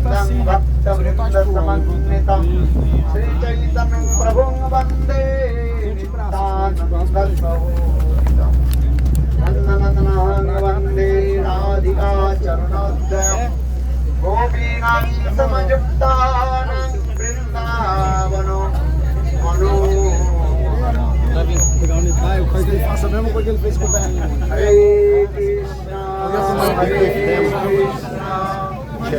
गोविन्दं भक्तवृन्दसमन्वितं श्रीचैतन्यं प्रभुं वन्दे नित्यानन्दसहोदितं नन्दनन्दनं वन्दे Radhika चरणोदयं गोपीनां समयुक्तानां वृन्दावनो Faça mesmo com aquele fez com o velho. Hare Krishna, Hare Krishna, Krishna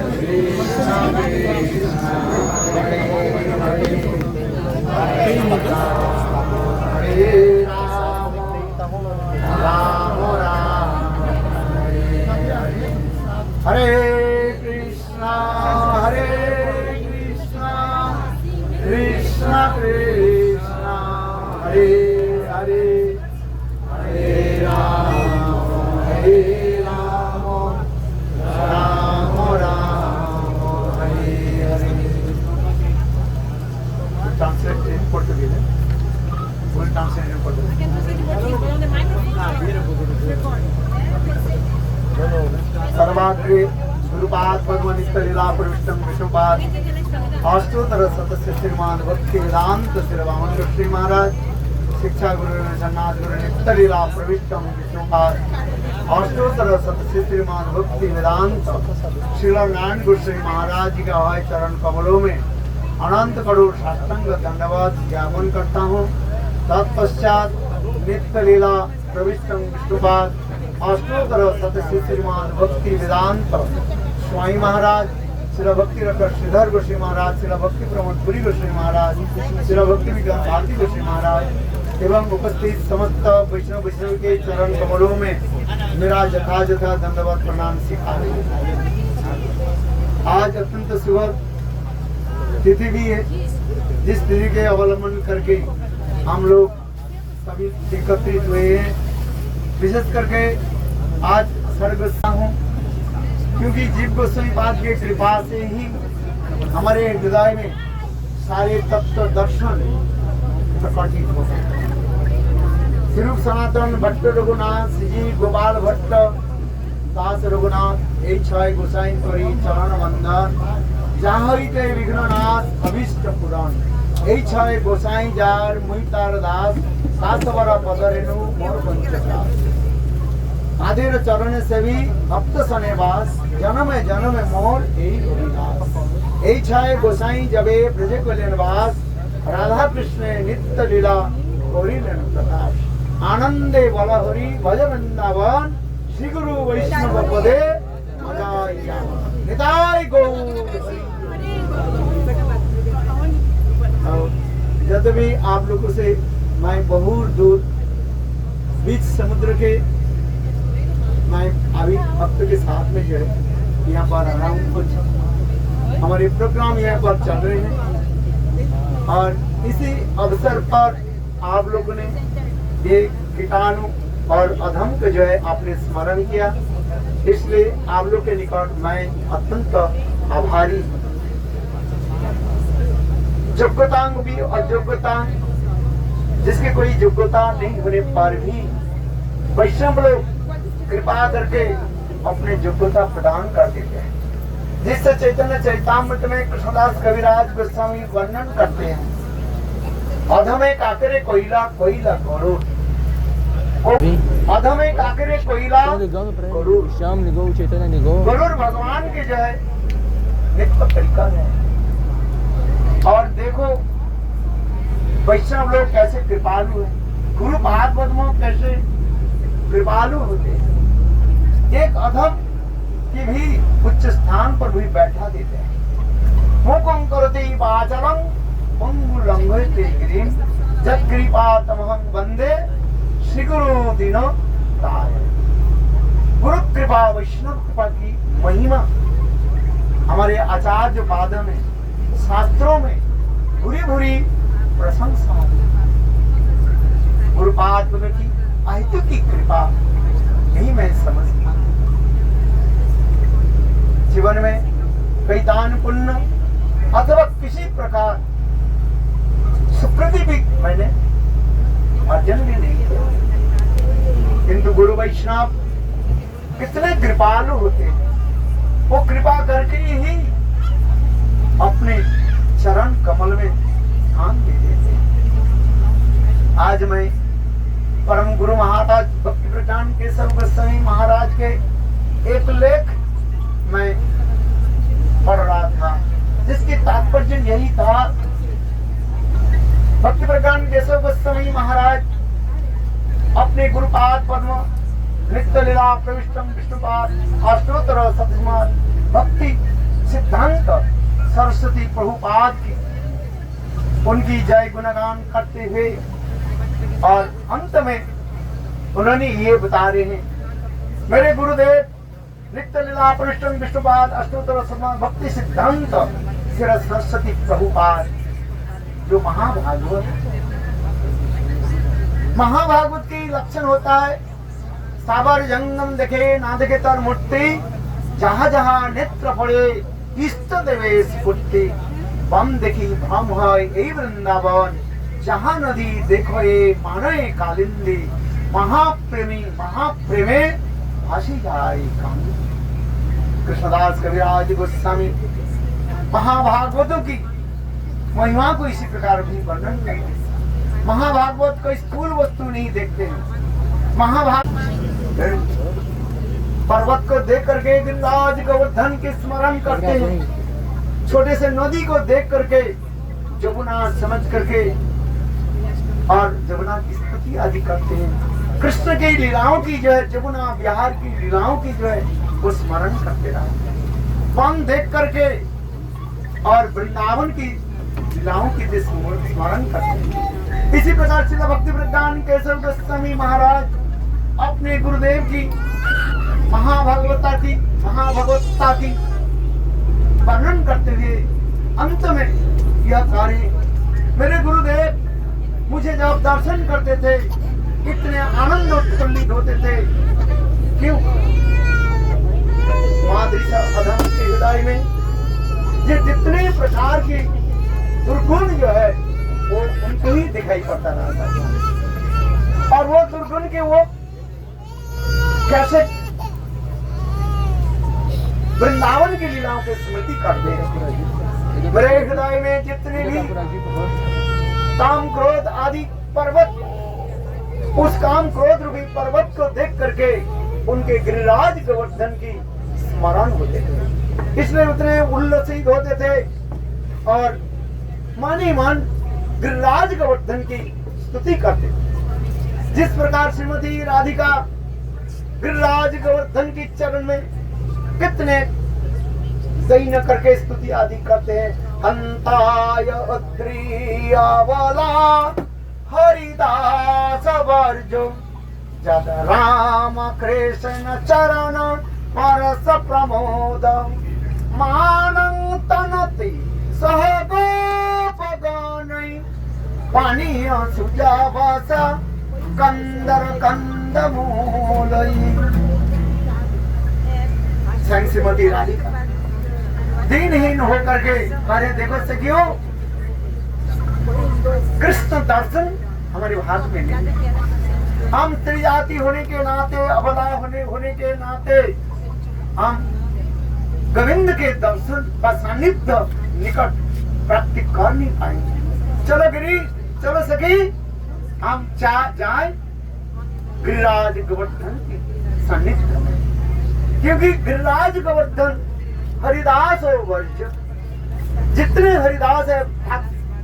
Krishna, Hare Rama, Rama Rama, Hare Krishna, Hare Krishna, Krishna Krishna, Hare Hare, Hare Rama, Hare Rama, Rama Rama, Hare Hare. Translate in Portuguese. Full translate in Portuguese. I can translate in Portuguese, but on the microphone, record. सर्वाग्रे Gurupad भगवनिष्ठ लीला प्रविष्टम विष्णुपाद अष्टोत्तर सतस्य श्रीमान भक्ति वेदांत श्रीवामन श्री महाराज शिक्षा गुरु जगन्नाथ गुरु नित्य लीला प्रविष्टम विष्णुपाद अष्टोत्तर सतस्य श्रीमान भक्ति वेदांत श्री नारायण गुरु श्री महाराज जी का हवाई चरण कमलों में अनंत करोड़ साष्टांग दंडवत ज्ञापन करता हूँ। तत्पश्चात नित्य लीला प्रविष्टम विष्णुपाद अष्टोत्तर सतस्य श्रीमान भक्ति वेदांत स्वामी महाराज श्री भक्ति रकर श्रीधर गोस्वामी महाराज श्री भक्ति प्रमोद पुरी गोस्वामी महाराज श्री भक्ति विज्ञान भारती गोस्वामी महाराज एवं उपस्थित समस्त वैष्णव वैष्णव के चरण कमलों में मेरा यथा दंडवत प्रणाम सिखा रही है। आज अत्यंत शुभ तिथि भी है, जिस तिथि के अवलंबन करके हम लोग सभी एकत्रित हुए हैं। विशेष करके आज सर्वस्था हूँ, क्योंकि जीव गोस्वामी पाद की कृपा से ही हमारे हृदय में सारे तत्व दर्शन प्रकटित हो गए। श्री सनातन भट्ट रघुनाथ जी गोपाल भट्ट दास रघुनाथ এই ছয় গোসাই করি চরণ বন্দন যা হইতে বিঘ্ননাশ অভীষ্ট পূরণ এই ছয় গোসাই যার মুই তার দাস সাতবার পদরেণু মোর পঞ্চদাস তাদের চরণে সেবী ভক্ত সনে বাস জনমে জনমে মোর এই অভিলাষ এই ছয় গোসাই যাবে ব্রজে কলেন বাস রাধা কৃষ্ণে নিত্য লীলা করিলেন প্রকাশ आनंदे बला हरि भज वृंदावन श्री गुरु वैष्णव पदे निताय गौर। जब भी आप लोगों से मैं बहुत दूर बीच समुद्र के मैं अभी भक्त के साथ में जो है यहाँ पर आ रहा हूँ। कुछ हमारे प्रोग्राम यहाँ पर चल रहे हैं और इसी अवसर पर आप लोगों ने ये कीटाणु और अधम को जो है आपने स्मरण किया, इसलिए आप लोग के निकट मैं अत्यंत आभारी। योग्यतांग भी अयोग्यतांग, जिसकी कोई योग्यता नहीं होने पर भी वैष्णव लोग कृपा करके अपने योग्यता प्रदान कर देते हैं, जिससे चैतन्य चैतामृत में कृष्णदास कविराज गोस्वामी वर्णन करते हैं। अधमे काकरे कोयला कोयला करो अधमे काकरे कोयला गरुड़ श्याम निगो चैतन्य निगो गरुड़ भगवान के जो है नित्य तरीका है। और देखो वैष्णव लोग कैसे कृपालु है, गुरु महात्मा कैसे कृपालु होते हैं। एक अधम की भी उच्च स्थान पर भी बैठा देते हैं। मुखं करोति वाचलं पंगु लंघयते गिरिं जत् कृपा तमहं वंदे श्री गुरु दीनो दाय। गुरु कृपा वैष्णव कृपा की महिमा हमारे आचार्य पाद में शास्त्रों में भूरी भूरी प्रशंसा। गुरुपाद की अहितु की कृपा यही मैं समझता। जीवन में कई दान पुण्य अथवा किसी प्रकार सुकृति भी मैंने अर्जन भी नहीं किया, किंतु गुरु वैष्णव कितने कृपालु होते हैं। वो कृपा करके ही कमल में स्थान दे देते हैं। आज मैं परम गुरु महाराज भक्ति प्रधान केशव गोस्वामी महाराज के एक लेख मैं पढ़ रहा था, जिसकी तात्पर्य यही था। भक्ति प्रधान केशव गोस्वामी महाराज अपने गुरुपाद पद्म नित्य लीला प्रविष्टम विष्णुपाद अष्टोत्तर शतसमाद भक्ति सिद्धांत सरस्वती प्रभुपाद की उनकी जय गुणगान करते हुए और अंत में उन्होंने ये बता रहे हैं, मेरे गुरुदेव नित्य लीला प्रविष्टम विष्णुपाद अष्टोत्तर शतसमाद भक्ति सिद्धांत श्री सरस्वती प्रभुपाद जो महाभागवत की लक्षण होता है, साबर जंगम देखे ना देखे तर मूर्ति, जहाँ जहाँ नेत्र पड़े इष्ट देवेश कुट्टी, बम देखी भ्रम है यही वृंदावन, जहाँ नदी देखो ये माने कालिंदी, महाप्रेमी महाप्रेमे भासी जाए कांदी। कृष्णदास कविराज गोस्वामी महाभागवतों की महिमा को इसी प्रकार भी वर्णन करते हैं। महाभागवत को स्थूल वस्तु नहीं देखते हैं। महाभागवत पर्वत को देख करके गिरिराज गोवर्धन के स्मरण करते हैं, छोटे से नदी को देख करके जमुना समझ करके और जमुना की स्तुति आदि करते हैं। कृष्ण की लीलाओं की जो है, जमुना बिहार की लीलाओं की जो है वो स्मरण करते रहते हैं। वन देख करके और वृंदावन की लीलाओं की स्मरण करते हैं। इसी प्रकार श्री भक्ति प्रधान केशव गोस्वामी महाराज अपने गुरुदेव की महाभागवता की वर्णन करते हुए अंत में यह कार्य, मेरे गुरुदेव मुझे जब दर्शन करते थे इतने आनंद उत्फुल्लित होते थे, क्यों? मादृशा अधम के हृदय में ये जितने प्रकार की दुर्गुण जो है वो उनको ही दिखाई पड़ता रहता है, और वो दुर्गुण के वो कैसे वृंदावन की लीलाओं की स्मृति करते हैं। मेरे हृदय में जितने भी काम क्रोध आदि पर्वत, उस काम क्रोध रूपी पर्वत को देख करके उनके गिरिराज गोवर्धन की स्मरण होते थे, इसलिए उतने उल्लसित होते थे और मानी मन गिरिराज गोवर्धन की स्तुति करते थे। जिस प्रकार श्रीमती राधिका गिरिराज गोवर्धन की चरण में कितने दैन करके स्तुति आदि करते हैं, हंताय अत्रियावला हरिदास वर्जो जद राम कृष्ण चरण परस प्रमोद मानं तनति सह गोपगणै पानीय सुजावासा कंदर कंदमूलै। श्रीमती राधिका दीनहीन होकर के, अरे देखो सखियों, कृष्ण दर्शन हमारे हाथ में नहीं। हम त्रिजाति होने के नाते, अबला होने के नाते हम गोविंद के दर्शन का सानिध्य निकट प्राप्ति कर नहीं पाएंगे। चलो गिरी, चलो सखी, हम जाए गिरिराज गोवर्धन के सानिध्य में, क्योंकि गिरिराज गोवर्धन हरिदास हो वर्ज, जितने हरिदास है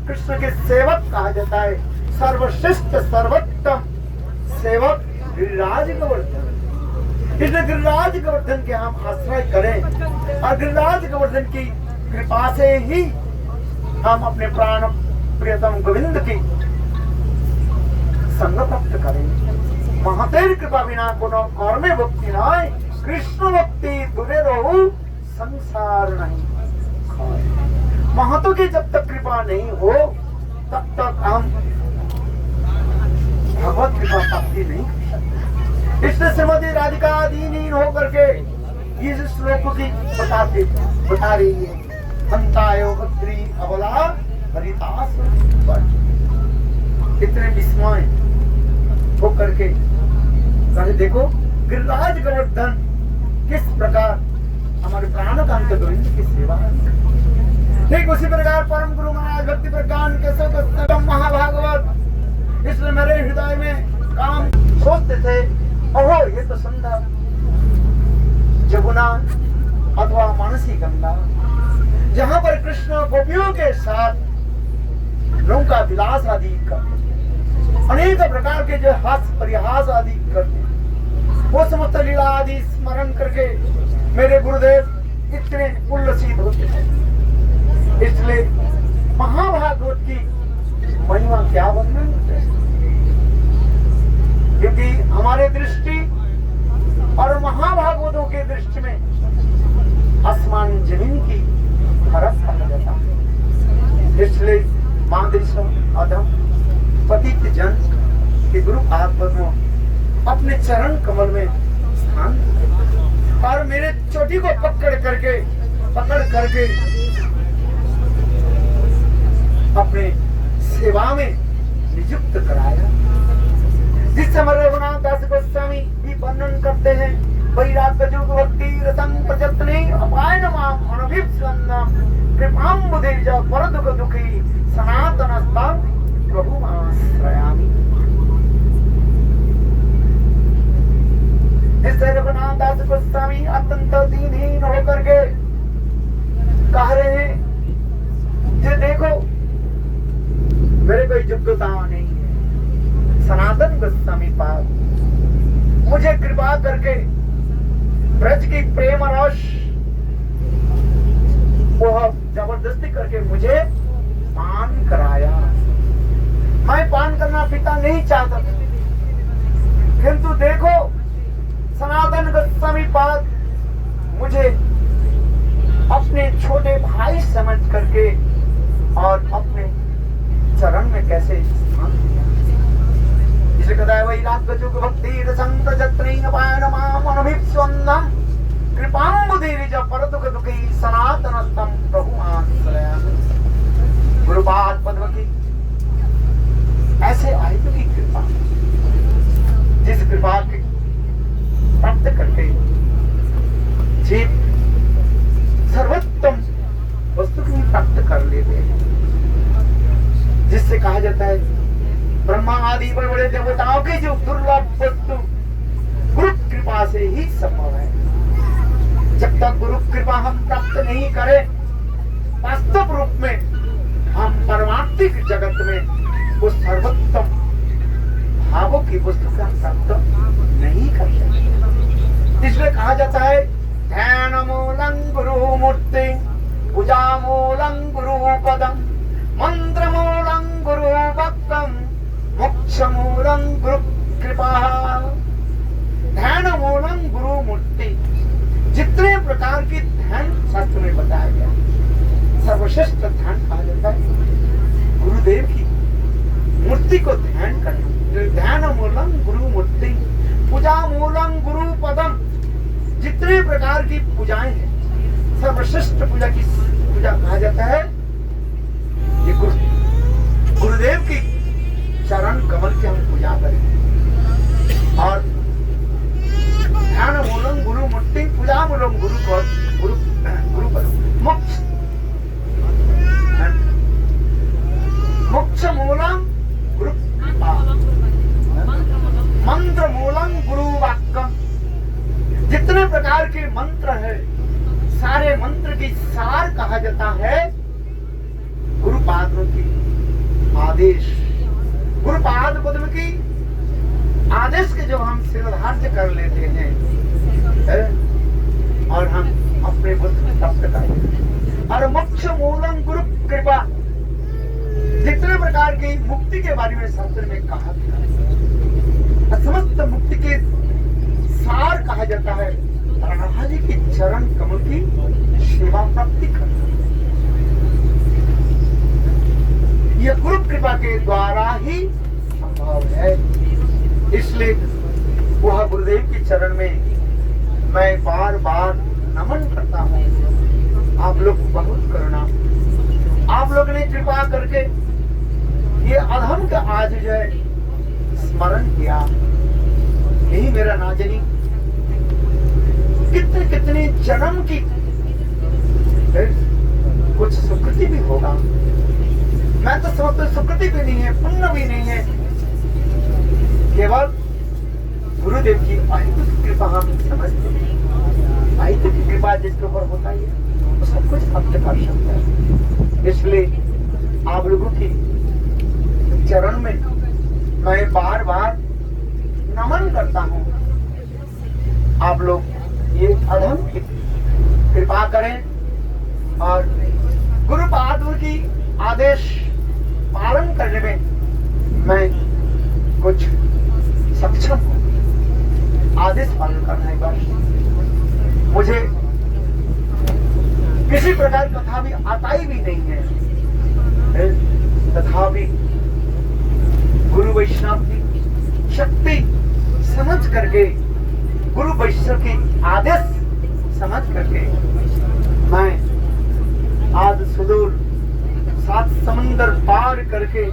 कृष्ण के सेवक कहा जाता है, सर्वश्रेष्ठ सर्वोत्तम सेवक गिरिराज गोवर्धन। इसलिए गिरिराज गोवर्धन के हम आश्रय करें और गिरिराज गोवर्धन की कृपा से ही हम अपने प्राण प्रियतम गोविंद की संग प्राप्त करें। महतेर कृपा बिना कोनो कर्मे भक्ति नाय, कृष्ण भक्ति दूरे रहू संसार नहीं खाए। महतों की जब तक कृपा नहीं हो तब तक हम भगवत कृपा प्राप्ति नहीं कर सकते। इसलिए श्रीमती राधिका दीनहीन होकर के इस श्लोक की बता रही है, हंतायो भद्री अबला हरिदास वर्ज। इतने विस्मय होकर के कहे, देखो गिरिराज गोवर्धन किस प्रकार हमारे प्राणकांत गोविंद की सेवा ठीक उसी प्रकार परम गुरु महाराज भक्ति प्रज्ञान केशव गोस्वामी महाभागवत, इसलिए मेरे हृदय में काम सोचते थे, ओहो ये तो सुंदर जमुना अथवा मानसी गंगा, जहाँ पर कृष्ण गोपियों के साथ नौका विलास आदि करते, अनेक प्रकार के जो हास्य परिहास आदि करते, वो समस्त लीला आदि स्मरण करके मेरे गुरुदेव इतने उल्लसित होते हैं। इसलिए महाभागवत की महिमा क्या वर्णन होते हैं, क्योंकि हमारे दृष्टि और महाभागवतों के दृष्टि में आसमान जमीन की फर्क कहा जाता है। इसलिए मादृश्य अधम पतित जन के गुरु आत्मा अपने चरण कमल में स्थान और मेरे चोटी को पकड़ करके अपने सेवा में नियुक्त कराया। जिस समय रघुनाथ दास गोस्वामी भी वर्णन करते हैं, वैराग्य जुग भक्ति रसं प्रजत्ने अपायन माम अनभिप्सन्नम कृपाम्बुधेज परदुख दुखी सनातनस्तं प्रभुमाश्रयामि। जिससे रघुनाथ दास गोस्वामी अत्यंत दीनहीन होकर के कह रहे हैं, ये देखो मेरे कोई योग्यता नहीं है, सनातन गोस्वामी पाद मुझे कृपा करके ब्रज की प्रेम रस वह जबरदस्ती करके मुझे पान कराया। मैं पान करना पिता नहीं चाहता, किंतु देखो सनातन गोस्वामी पाद मुझे अपने छोटे भाई समझ करके और अपने चरण में कैसे स्थान दिया। जिसे कहता है वैराग्य जुग भक्ति रसं प्रजत्ने अपायन माम अनभिप्सन्नम कृपाम्बुधेज परदुख दुखी सनातनस्तं प्रभुमाश्रयामि। गुरुपाद पद्म की ऐसे आयु की कृपा, जिस कृपा की प्राप्त करके जीव सर्वोत्तम वस्तु की प्राप्त कर लेते हैं, जिससे कहा जाता है ब्रह्मा आदि बड़े बड़े देवताओं की जो दुर्लभ वस्तु गुरु कृपा से ही संभव है। जब तक गुरु कृपा हम प्राप्त नहीं करें, वास्तव रूप में हम परमार्थिक जगत में उस सर्वोत्तम भावों की वस्तु का प्राप्त नहीं कर सकते। इसलिए कहा जाता है ध्यान मूलं गुरु मूर्ति, पूजा मूलं गुरु पदम, मंत्र मूलं गुरु भक्तम, मोक्ष मूलं गुरु कृपा। ध्यान मूलं गुरु मूर्ति, जितने प्रकार की ध्यान शास्त्र में बताया गया, सर्वश्रेष्ठ ध्यान कहा जाता है गुरुदेव की मूर्ति को ध्यान करना। ध्यान मूलं गुरु मूर्ति, पूजा मूलं गुरु पदम, जितने प्रकार की पूजाएं हैं, सर्वश्रेष्ठ पूजा की पूजा कहा जाता है ये गुरुदेव की चरण कमल की हम पूजा करें। और ध्यान मूलम गुरु मूर्ति, पूजा मूलम गुरु पद, मोक्ष मूलम गुरु, मंत्र मूलम गुरु वाक्यम, जितने प्रकार के मंत्र है सारे मंत्र की सार कहा जाता है गुरुपाद की आदेश। गुरुपाद पद्म की आदेश के जब हम शिरोधार्य कर लेते हैं और हम अपने बुद्ध प्राप्त करें। और मोक्ष मूलम गुरु कृपा, जितने प्रकार की मुक्ति के बारे में शास्त्र में कहा गया, समस्त मुक्ति के सार कहा जाता है राधाजी की चरण कमल की सेवा प्राप्ति करना। यह गुरु कृपा के द्वारा ही संभव है। इसलिए वह गुरुदेव के चरण में मैं बार बार नमन करता हूँ। आप लोग बहुत करुणा, आप लोग ने कृपा करके ये अधम का आज जो है स्मरण किया। यही मेरा नाजनी कितने कितने जन्म की कुछ सुकृति भी होगा। मैं तो समझता हूं सुकृति भी नहीं है, पुण्य भी नहीं है, केवल गुरुदेव की अहित कृपा हम समझते हैं। अहित की कृपा जिसके ऊपर होता है वो सब कुछ प्राप्त कर सकता है। इसलिए आप लोगों की चरण में मैं बार बार नमन करता हूँ। आप लोग ये अधम की कृपा करें और गुरुपाद की आदेश पालन करने में मैं कुछ सक्षम हूँ। आदेश पालन करना है बस। मुझे किसी प्रकार कथा भी आता ही भी नहीं है, तथापि गुरु वैष्णव की शक्ति समझ करके, गुरु वैष्णव की आदेश समझ करके मैं आज सुदूर 7 समंदर पार करके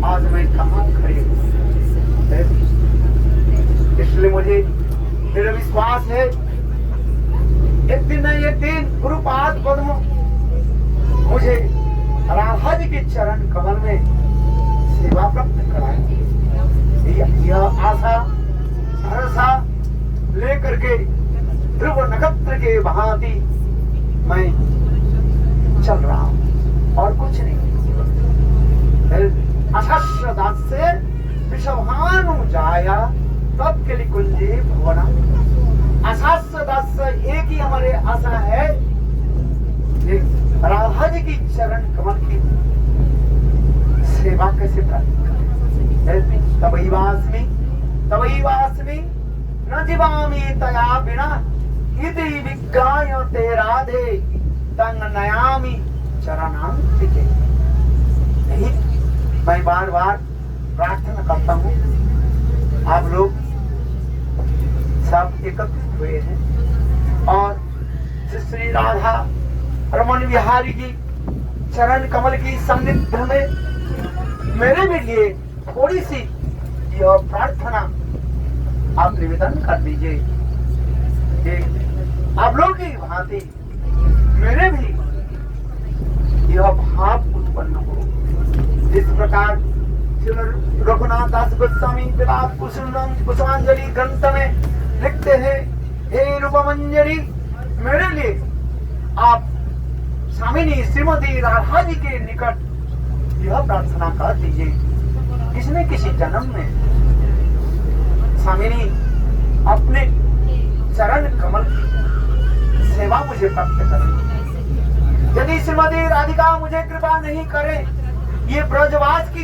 आज मैं कहाँ खड़े हूँ। इसलिए मुझे मेरा विश्वास है एक दिन न एक दिन गुरुपाद पद्म मुझे राधा जी के चरण कमल में सेवा प्राप्त कराएंगे। यह आशा भरोसा लेकर के ध्रुव नक्षत्र के भांति मैं चल रहा हूँ और कुछ नहीं। अशस्त्र दास से विषभानु जाया तब के लिए कुंजे भवना। अशस्त्र दास से एक ही हमारे आशा है, राधा जी की चरण कमल की सेवा कैसे प्राप्त करें। तबई वास्मि न जीवामि तया बिना इति विज्ञाय ते राधे तंग नयामि चरणांतिके। यही मैं बार बार प्रार्थना करता हूँ। आप लोग सब एकत्रित हुए हैं और श्री राधा रमन बिहारी की चरण कमल की सानिध्य में मेरे भी लिए थोड़ी सी यह प्रार्थना आप निवेदन कर दीजिए कि आप लोग की भांति मेरे भी यह भाव उत्पन्न हो। जिस प्रकार रघुनाथ दास गोस्वामी विलाप कुसुमांजलि ग्रंथ में लिखते हैं, हे रूपमंजरी, मेरे लिए आप स्वामिनी श्रीमती राधा जी के निकट यह प्रार्थना कर दीजिए, किसी न किसी जन्म में स्वामिनी अपने चरण कमल की सेवा मुझे प्राप्त करें। यदि श्रीमती राधिका मुझे कृपा नहीं करे, ये ब्रजवास की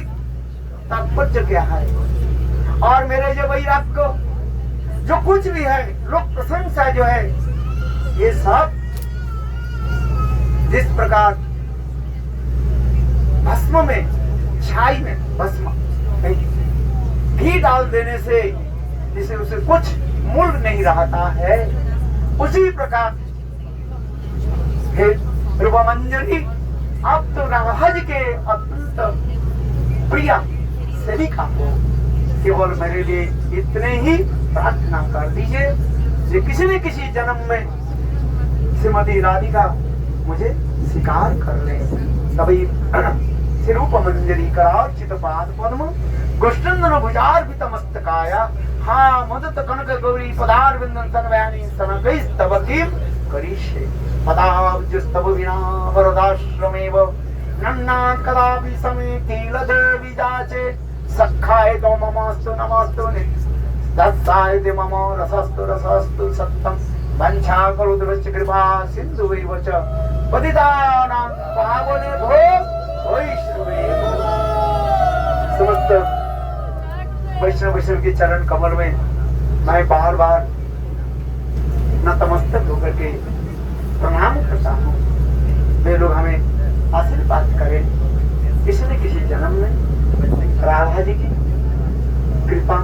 तात्पर्य क्या है। और मेरे जो वैराग्य को जो कुछ भी है, लोक प्रशंसा जो है, ये सब जिस प्रकार भस्म में, छाई में भस्म घी डाल देने से जिसे उसे कुछ मूल नहीं रहता है, उसी प्रकार हे रूपमंजरी, अब तो राधा जी के अत्यंत प्रिय सेविका हो, केवल मेरे लिए इतने ही प्रार्थना कर दीजिए कि किसी न किसी जन्म में श्रीमती राधिका मुझे स्वीकार कर ले। तभी रूप मंजरी कराचित पाद पद्म गोष्ठंदन भुजार्पित मस्तकाया हा मदत कनक गौरी पदारविंदन सनवयानी सनकैस्तव किम करिष्ये पदाब्जस्तव विना वरदाश्रमेव नन्नात् कदापि समे किल देवी जाचे सखाय तो ममस्तु नमस्तु दत्ताय ते मम रसस्तु रसस्तु सत्तम वंशा करोतु वश्च कृपा सिन्धुवैव च पतितानां पावनेभ्यो वैष्णवेभ्यो। समस्त वैष्णव के चरण कमल में मैं बार बार नतमस्तक होकर के प्रणाम करता हूँ। वे लोग हमें आशीर्वाद करें, किसी न किसी जन्म में राधा जी की कृपा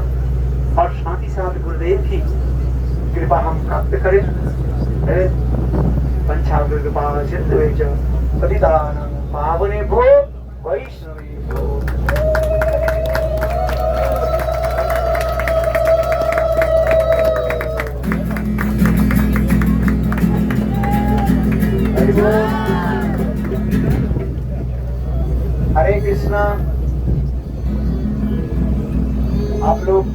और साथ ही साथ गुरुदेव की कृपा हम प्राप्त करें। पंचाग्र कृपा सिंधुवे च पतितानां पावनेभ्यो वैष्णवेभ्यो। हरे कृष्णा। आप लोग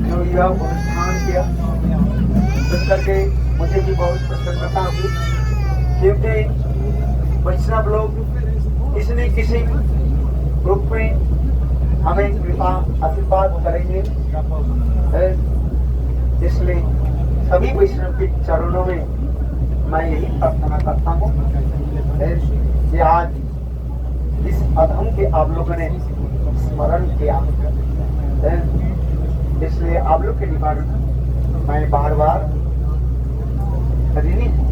जो यह अनुष्ठान किया सुन करके मुझे भी बहुत प्रसन्नता हुई, क्योंकि वैष्णव लोग इसने किसी रूप में हमें कृपा आशीर्वाद करेंगे। इसलिए सभी वैष्णव के चरणों में मैं यही प्रार्थना करता हूँ कि आज इस अधम के आप लोगों ने स्मरण किया, इसलिए आप लोग के निकट मैं बार बार ऋणी हूँ।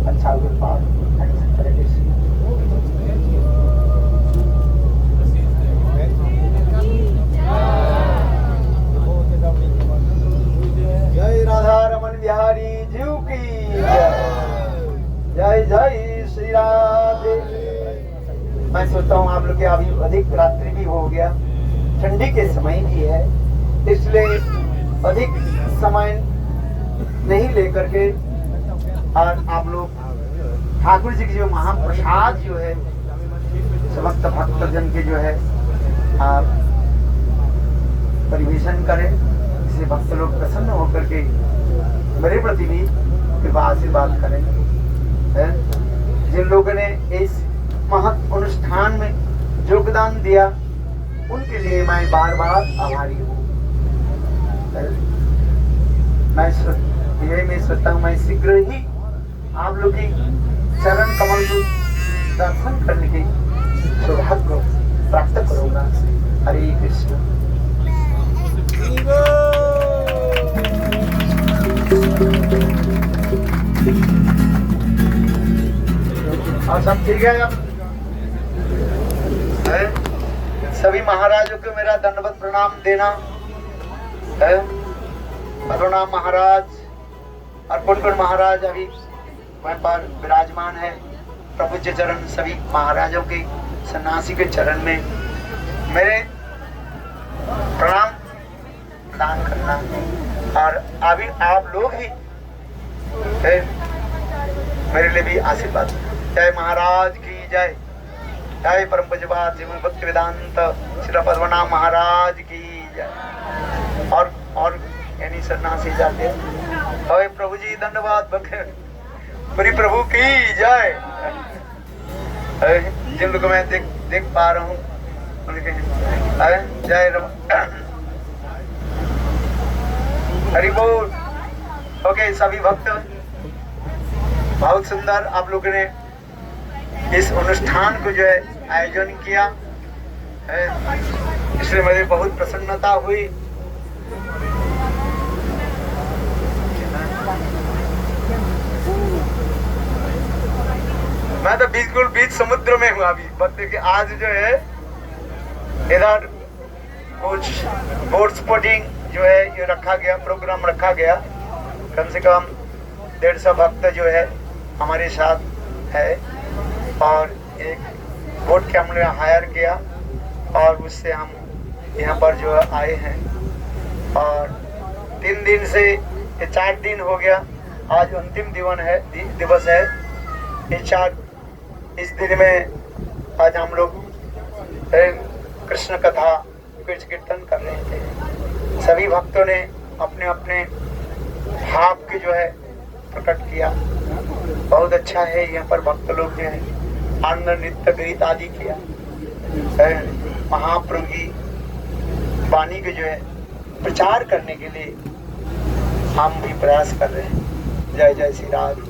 अच्छा जय राधा रमन बिहारी जीव की जय जय श्री राधे। मैं सोचता हूँ आप लोग के अभी अधिक रात्रि भी हो गया, ठंडी के समय भी है, इसलिए अधिक समय नहीं लेकर के और आप लोग ठाकुर जी की जो महाप्रसाद जो है समस्त भक्तजन के जो है आप परिवेशन करें, जिससे भक्त लोग प्रसन्न होकर के मेरे प्रति भी कृपा आशीर्वाद करें। जिन लोगों ने इस महत् अनुष्ठान में योगदान दिया उनके लिए मैं बार बार आभारी हूँ। मैं सोचता हूँ मैं शीघ्र ही आप लोग की चरण कमल को दर्शन करने की सौभाग्य को प्राप्त करूंगा। हरे कृष्ण। और सब ठीक है? सभी महाराजों को मेरा दंडवत प्रणाम देना है। अरुणा महाराज और कुंडकुंड महाराज अभी वहाँ पर विराजमान है। प्रभु के चरण सभी महाराजों के सन्यासी के चरण में मेरे प्रणाम प्रदान करना, और अभी आप लोग ही मेरे लिए भी आशीर्वाद। जय महाराज की जय। जय परम पूज्यपाद श्रीमद् भक्ति वेदांत श्री पद्मनाभ महाराज की जय। और यानी सन्यासी जाते हैं। प्रभु जी धन्यवाद। मेरी प्रभु की जय। जिन लोगों मैं देख पा रहा हूँ उनके जय हरि बोल। ओके, सभी भक्त बहुत सुंदर आप लोगों ने इस अनुष्ठान को जो है आयोजन किया, इसलिए मुझे बहुत प्रसन्नता हुई। मैं तो बिल्कुल बीच समुद्र में हूँ अभी। देखिए आज जो है इधर कुछ बोट स्पॉटिंग जो है ये रखा गया, प्रोग्राम रखा गया। कम से कम 150 भक्त जो है हमारे साथ है, और एक बोट के हमने हायर किया और उससे हम यहाँ पर जो आए हैं। और 3 दिन से 4 दिन हो गया, आज अंतिम दिवस है। इस दिन में आज हम लोग कृष्ण कथा कीर्तन कर रहे थे। सभी भक्तों ने अपने अपने भाव के जो है प्रकट किया। बहुत अच्छा है। यहाँ पर भक्त लोग जो है आनंद नृत्य गीत आदि किया। महाप्रभु की वाणी के जो है प्रचार करने के लिए हम भी प्रयास कर रहे हैं। जय जय श्री राधे।